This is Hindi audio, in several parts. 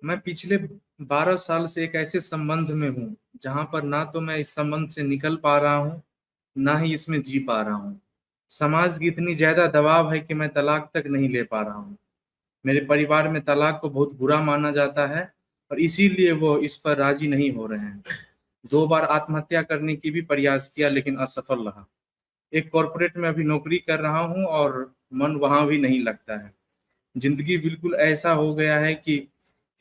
मैं पिछले 12 साल से एक ऐसे संबंध में हूँ जहां पर ना तो मैं इस संबंध से निकल पा रहा हूँ, ना ही इसमें जी पा रहा हूँ। समाज की इतनी ज्यादा दबाव है कि मैं तलाक तक नहीं ले पा रहा हूँ। मेरे परिवार में तलाक को बहुत बुरा माना जाता है और इसीलिए वो इस पर राजी नहीं हो रहे हैं। 2 बार आत्महत्या करने की भी प्रयास किया लेकिन असफल रहा। एक कॉरपोरेट में अभी नौकरी कर रहा हूँ और मन वहां भी नहीं लगता है। जिंदगी बिल्कुल ऐसा हो गया है कि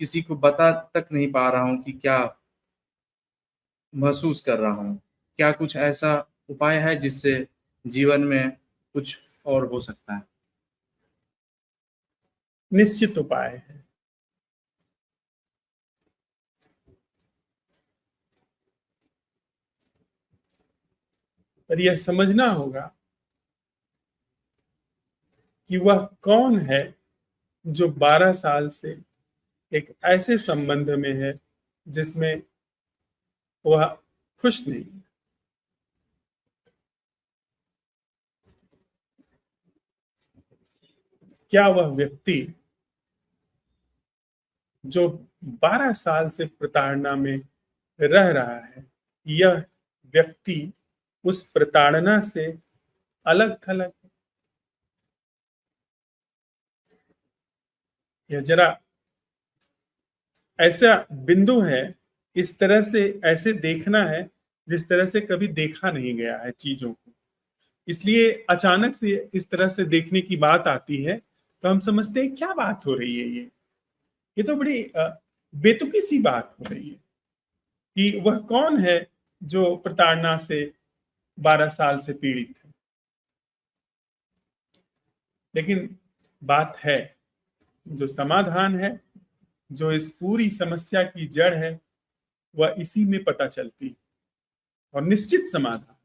किसी को बता तक नहीं पा रहा हूँ कि क्या महसूस कर रहा हूँ। क्या कुछ ऐसा उपाय है जिससे जीवन में कुछ और हो सकता है? निश्चित उपाय है। पर यह समझना होगा कि वह कौन है जो 12 साल से एक ऐसे संबंध में है जिसमें वह खुश नहीं है। क्या वह व्यक्ति जो 12 साल से प्रताड़ना में रह रहा है, यह व्यक्ति उस प्रताड़ना से अलग थलग है? यह जरा ऐसा बिंदु है, इस तरह से ऐसे देखना है जिस तरह से कभी देखा नहीं गया है चीजों को। इसलिए अचानक से इस तरह से देखने की बात आती है तो हम समझते हैं क्या बात हो रही है। ये तो बड़ी बेतुकी सी बात हो रही है कि वह कौन है जो प्रताड़ना से 12 साल से पीड़ित है। लेकिन बात है, जो समाधान है, जो इस पूरी समस्या की जड़ है, वह इसी में पता चलती है। और निश्चित समाधान,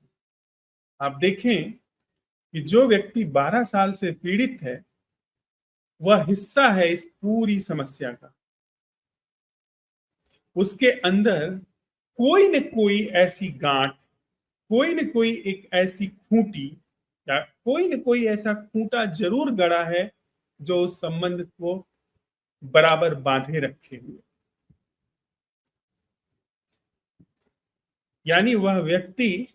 आप देखें कि जो व्यक्ति 12 साल से पीड़ित है, वह हिस्सा है इस पूरी समस्या का। उसके अंदर कोई न कोई ऐसी गांठ, कोई न कोई एक ऐसी खूंटी, या कोई न कोई ऐसा खूंटा जरूर गड़ा है जो उस संबंध को बराबर बांधे रखे हुए। यानी वह व्यक्ति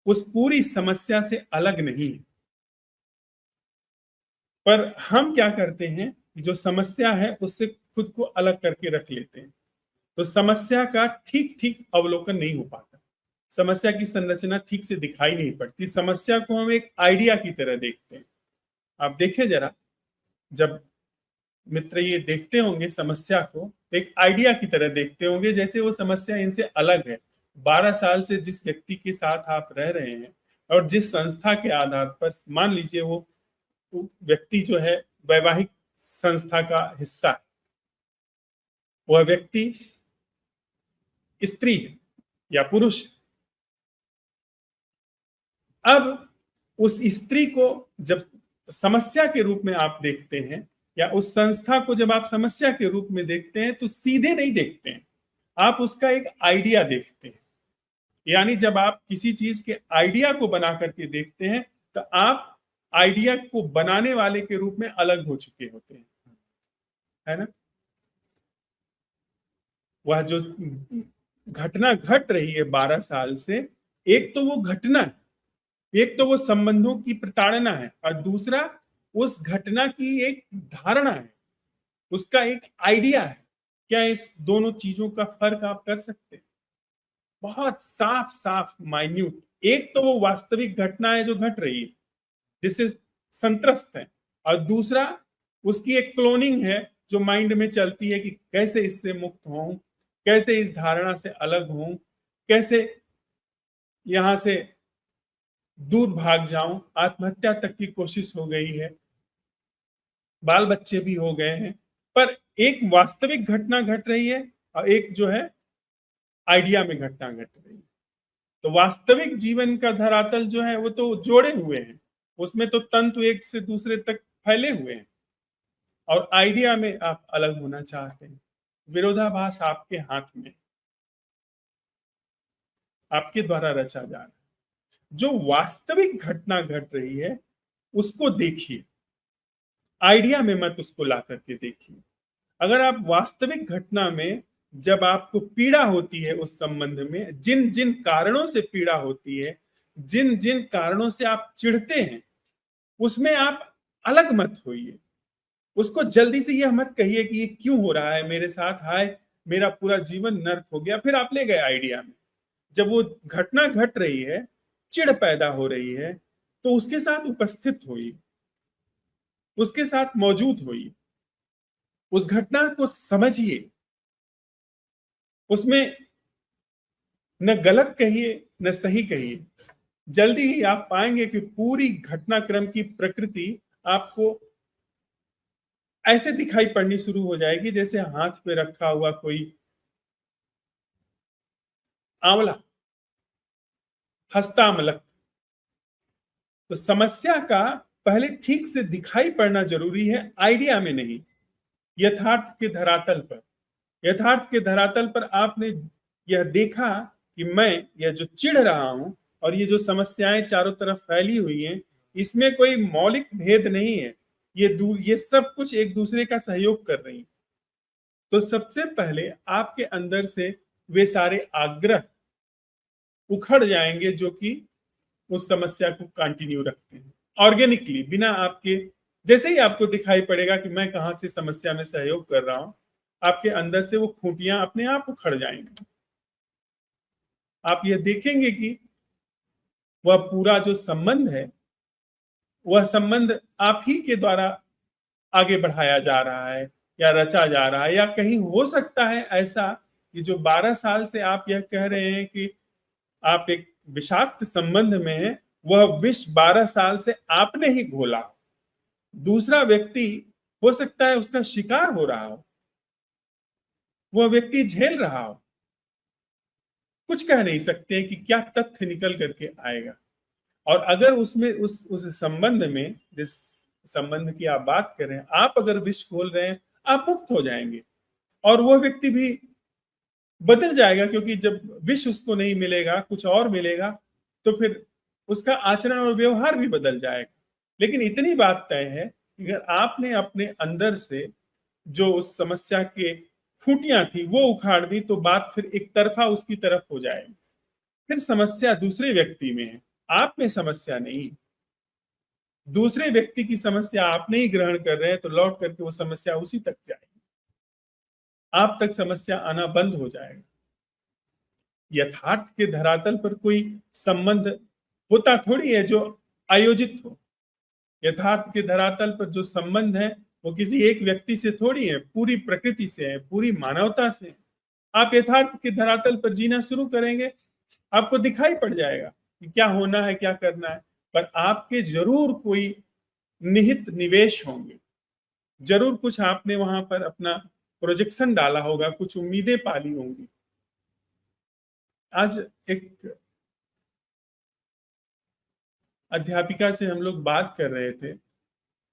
उस पूरी समस्या से अलग नहीं है। पर हम क्या करते हैं, जो समस्या है उससे खुद को अलग करके रख लेते हैं, तो समस्या का ठीक ठीक अवलोकन नहीं हो पाता। समस्या की संरचना ठीक से दिखाई नहीं पड़ती। समस्या को हम एक आइडिया की तरह देखते हैं। आप देखिए जरा, जब मित्र ये देखते होंगे समस्या को, एक आइडिया की तरह देखते होंगे, जैसे वो समस्या इनसे अलग है। 12 साल से जिस व्यक्ति के साथ आप रह रहे हैं और जिस संस्था के आधार पर, मान लीजिए वो व्यक्ति जो है वैवाहिक संस्था का हिस्सा है, वह व्यक्ति स्त्री है या पुरुष है। अब उस स्त्री को जब समस्या के रूप में आप देखते हैं, या उस संस्था को जब आप समस्या के रूप में देखते हैं, तो सीधे नहीं देखते हैं, आप उसका एक आइडिया देखते हैं। यानी जब आप किसी चीज के आइडिया को बना करके देखते हैं, तो आप आइडिया को बनाने वाले के रूप में अलग हो चुके होते हैं, है ना। वह जो घटना घट रही है 12 साल से, एक तो वो घटना है, एक तो वो संबंधों की प्रताड़ना है, और दूसरा उस घटना की एक धारणा है, उसका एक आइडिया है। क्या इस दोनों चीजों का फर्क आप कर सकते हैं? बहुत साफ साफ माइन्यूट। एक तो वो वास्तविक घटना है जो घट रही है, जिससे संत्रस्त है, और दूसरा उसकी एक क्लोनिंग है जो माइंड में चलती है कि कैसे इससे मुक्त हों, कैसे इस धारणा से अलग हों, कैसे यहां से दूर भाग जाऊं। आत्महत्या तक की कोशिश हो गई है, बाल बच्चे भी हो गए हैं, पर एक वास्तविक घटना घट रही है और एक जो है आइडिया में घटना घट रही है। तो वास्तविक जीवन का धरातल जो है वो तो जोड़े हुए हैं, उसमें तो तंतु एक से दूसरे तक फैले हुए हैं, और आइडिया में आप अलग होना चाहते हैं। विरोधाभास आपके हाथ में, आपके द्वारा रचा जा रहा है। जो वास्तविक घटना घट रही है उसको देखिए, आइडिया में मत उसको ला करके देखिए। अगर आप वास्तविक घटना में जब आपको पीड़ा होती है उस संबंध में, जिन जिन कारणों से पीड़ा होती है, जिन जिन कारणों से आप चिढ़ते हैं, उसमें आप अलग मत होइए। उसको जल्दी से यह मत कहिए कि ये क्यों हो रहा है मेरे साथ, हाय मेरा पूरा जीवन नर्क हो गया। फिर आप ले गए आइडिया में। जब वो घटना घट रही है, चिढ़ पैदा हो रही है, तो उसके साथ उपस्थित होइए, उसके साथ मौजूद होइए, उस घटना को समझिए, उसमें न गलत कहिए न सही कहिए। जल्दी ही आप पाएंगे कि पूरी घटनाक्रम की प्रकृति आपको ऐसे दिखाई पड़नी शुरू हो जाएगी जैसे हाथ पे रखा हुआ कोई आंवला, हस्तामलक। तो समस्या का पहले ठीक से दिखाई पड़ना जरूरी है, आइडिया में नहीं, यथार्थ के धरातल पर। यथार्थ के धरातल पर आपने यह देखा कि मैं यह जो चिढ़ रहा हूं और ये जो समस्याएं चारों तरफ फैली हुई हैं, इसमें कोई मौलिक भेद नहीं है। ये सब कुछ एक दूसरे का सहयोग कर रही है। तो सबसे पहले आपके अंदर से वे सारे आग्रह उखड़ जाएंगे जो कि उस समस्या को कंटिन्यू रखते हैं ऑर्गेनिकली, बिना आपके। जैसे ही आपको दिखाई पड़ेगा कि मैं कहां से समस्या में सहयोग कर रहा हूं, आपके अंदर से वो खूंटियां अपने आप उखड़ जाएंगी। आप यह देखेंगे कि वह पूरा जो संबंध है, वह संबंध आप ही के द्वारा आगे बढ़ाया जा रहा है या रचा जा रहा है। या कहीं हो सकता है ऐसा कि जो 12 साल से आप यह कह रहे हैं कि आप एक विषाक्त संबंध में हैं, वह विष 12 साल से आपने ही घोला। दूसरा व्यक्ति हो सकता है उसका शिकार हो रहा हो, वह व्यक्ति झेल रहा हो। कुछ कह नहीं सकते कि क्या तथ्य निकल करके आएगा। और अगर उसमें उस संबंध में, जिस संबंध की आप बात कर रहे हैं, आप अगर विष खोल रहे हैं, आप मुक्त हो जाएंगे और वह व्यक्ति भी बदल जाएगा। क्योंकि जब विष उसको नहीं मिलेगा, कुछ और मिलेगा, तो फिर उसका आचरण और व्यवहार भी बदल जाएगा। लेकिन इतनी बात तय है कि अगर आपने अपने अंदर से जो उस समस्या के खूंटियां थी वो उखाड़ दी, तो बात फिर एक तरफा उसकी तरफ हो जाएगी। फिर समस्या दूसरे व्यक्ति में है, आप में समस्या नहीं। दूसरे व्यक्ति की समस्या आप नहीं ग्रहण कर रहे हैं, तो लौट करके वो समस्या उसी तक जाएगी, आप तक समस्या आना बंद हो जाएगा। यथार्थ के धरातल पर कोई संबंध होता थोड़ी है जो आयोजित हो। यथार्थ के धरातल पर जो संबंध है वो किसी एक व्यक्ति से थोड़ी है, पूरी प्रकृति से है, पूरी मानवता से है। आप यथार्थ के धरातल पर जीना शुरू करेंगे, आपको दिखाई पड़ जाएगा कि क्या होना है, क्या करना है। पर आपके जरूर कोई निहित निवेश होंगे, जरूर कुछ आपने वहां पर अपना प्रोजेक्शन डाला होगा, कुछ उम्मीदें पाली होंगी। आज एक अध्यापिका से हम लोग बात कर रहे थे,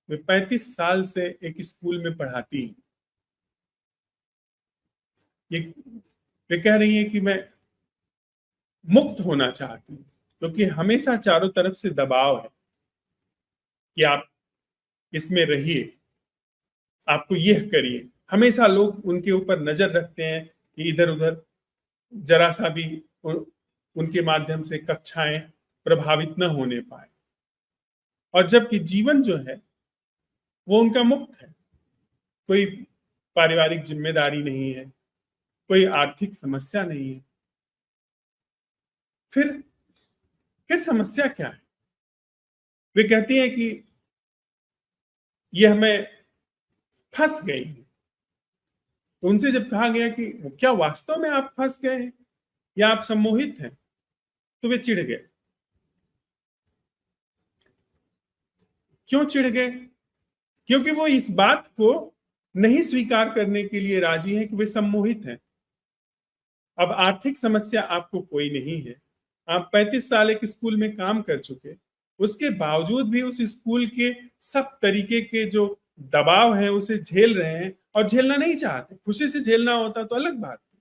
वे 35 साल से एक स्कूल में पढ़ाती हैं। ये वे कह रही है कि मैं मुक्त होना चाहती हूँ, क्योंकि हमेशा चारों तरफ से दबाव है कि आप इसमें रहिए, आपको यह करिए। हमेशा लोग उनके ऊपर नजर रखते हैं कि इधर उधर जरा सा भी उनके माध्यम से कक्षाएं प्रभावित न होने पाए। और जबकि जीवन जो है वो उनका मुक्त है, कोई पारिवारिक जिम्मेदारी नहीं है, कोई आर्थिक समस्या नहीं है। फिर समस्या क्या है? वे कहती हैं कि यह मैं फंस गई हूं। तो उनसे जब कहा गया कि क्या वास्तव में आप फंस गए हैं या आप सम्मोहित हैं, तो वे चिढ़ गए। क्यों चिढ़ गए? क्योंकि वो इस बात को नहीं स्वीकार करने के लिए राजी हैं कि वे सम्मोहित हैं। अब आर्थिक समस्या आपको कोई नहीं है, आप 35 साल एक स्कूल में काम कर चुके, उसके बावजूद भी उस स्कूल के सब तरीके के जो दबाव है उसे झेल रहे हैं और झेलना नहीं चाहते। खुशी से झेलना होता तो अलग बात है,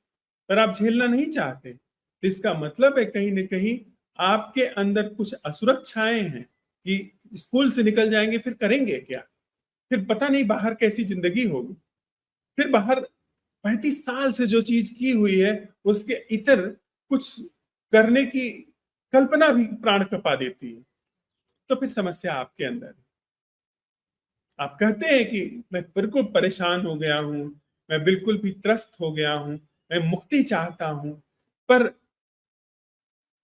पर आप झेलना नहीं चाहते। तो इसका मतलब है कहीं ना कहीं आपके अंदर कुछ असुरक्षाएं हैं कि स्कूल से निकल जाएंगे फिर करेंगे क्या, फिर पता नहीं बाहर कैसी जिंदगी होगी। फिर बाहर 35 साल से जो चीज की हुई है उसके इतर कुछ करने की कल्पना भी प्राण कपा देती है। तो फिर समस्या आपके अंदर है। आप कहते हैं कि मैं बिल्कुल परेशान हो गया हूं, मैं बिल्कुल भी त्रस्त हो गया हूं, मैं मुक्ति चाहता हूं, पर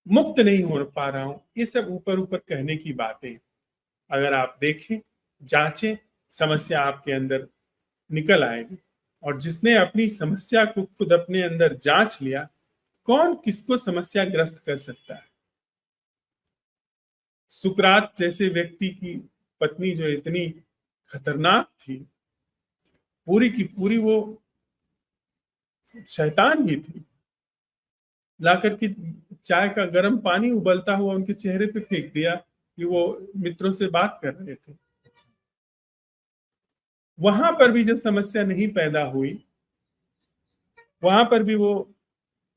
मुक्त नहीं हो पा रहा हूं। ये सब ऊपर ऊपर कहने की बातें। अगर आप देखें, जांचें, समस्या आपके अंदर निकल आएगी। और जिसने अपनी समस्या को खुद अपने अंदर जांच लिया, कौन किसको समस्या ग्रस्त कर सकता है। सुकरात जैसे व्यक्ति की पत्नी जो इतनी खतरनाक थी, पूरी की पूरी वो शैतान ही थी, लाकर के चाय का गर्म पानी उबलता हुआ उनके चेहरे पे फेंक दिया कि वो मित्रों से बात कर रहे थे। वहां पर भी जब समस्या नहीं पैदा हुई, वहां पर भी वो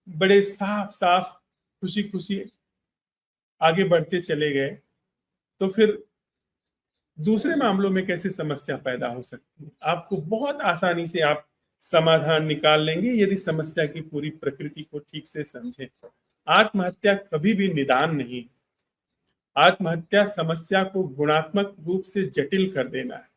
बड़े साफ साफ खुशी खुशी आगे बढ़ते चले गए। तो फिर दूसरे मामलों में कैसे समस्या पैदा हो सकती है? आपको बहुत आसानी से आप समाधान निकाल लेंगे यदि समस्या की पूरी प्रकृति को ठीक से समझें। आत्महत्या कभी भी निदान नहीं। आत्महत्या समस्या को गुणात्मक रूप से जटिल कर देना है।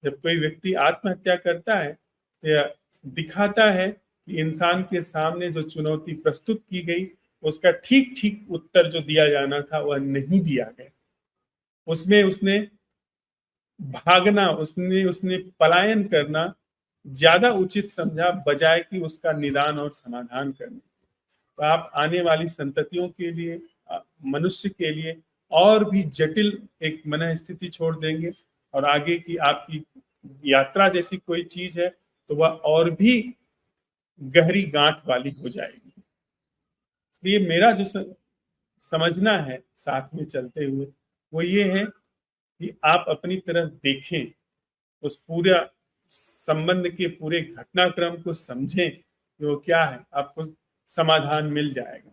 जब कोई व्यक्ति आत्महत्या करता है तो यह दिखाता है कि इंसान के सामने जो चुनौती प्रस्तुत की गई, उसका ठीक ठीक उत्तर जो दिया जाना था वह नहीं दिया गया। उसमें उसने भागना, उसने उसने पलायन करना ज्यादा उचित समझा, बजाय कि उसका निदान और समाधान करने। तो आप आने वाली संततियों के लिए, मनुष्य के लिए और भी जटिल एक मन स्थिति छोड़ देंगे। और आगे की आपकी यात्रा जैसी कोई चीज है तो वह और भी गहरी गांठ वाली हो जाएगी। इसलिए मेरा जो समझना है साथ में चलते हुए, वो ये है कि आप अपनी तरफ देखें, उस पूरा संबंध के पूरे घटनाक्रम को समझें कि वो क्या है, आपको समाधान मिल जाएगा।